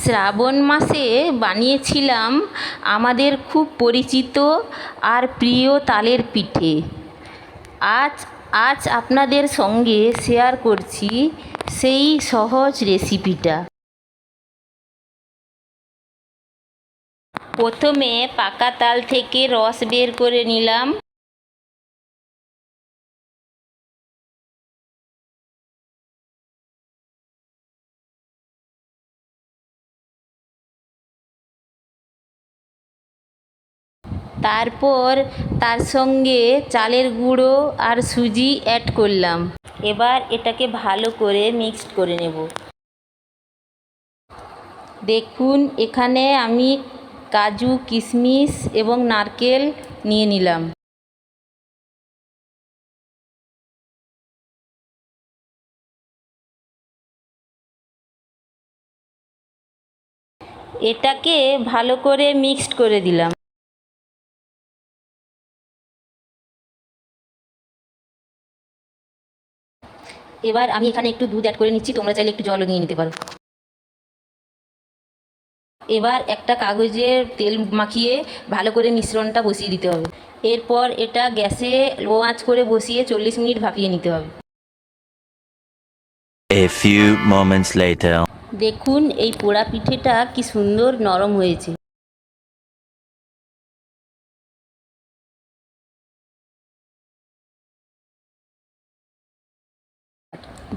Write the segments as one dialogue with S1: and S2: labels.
S1: শ্রাবণ মাসে বানিয়েছিলাম আমাদের খুব পরিচিত আর প্রিয় তালের পিঠে। আজ আজ আপনাদের সঙ্গে শেয়ার করছি সেই সহজ রেসিপিটা। প্রথমে পাকা তাল থেকে রস বের করে নিলাম। তারপর তার সঙ্গে চালের গুঁড়ো আর সুজি অ্যাড করলাম। এবার এটাকে ভালো করে মিক্সড করে নেব। দেখুন এখানে আমি কাজু, কিশমিশ এবং নারকেল নিয়ে নিলাম। এটাকে ভালো করে মিক্সড করে দিলাম। এবার আমি এখানে একটু দুধ অ্যাড করে নিচ্ছি, তোমরা চাইলে একটু জলও নিয়ে নিতে পারো। এবার একটা কাগজে তেল মাখিয়ে ভালো করে মিশ্রণটা বসিয়ে দিতে হবে। এরপর এটা গ্যাসে লো আঁচ করে বসিয়ে 40 মিনিট ভাপিয়ে নিতে হবে।
S2: A few moments later.
S1: দেখুন এই পোড়া পিঠেটা কি সুন্দর নরম হয়েছে।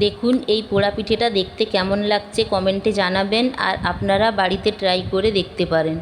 S1: দেখুন এই পোড়া পিঠেটা দেখতে কেমন লাগছে কমেন্টে জানাবেন, আর আপনারা বাড়িতে ট্রাই করে দেখতে পারেন।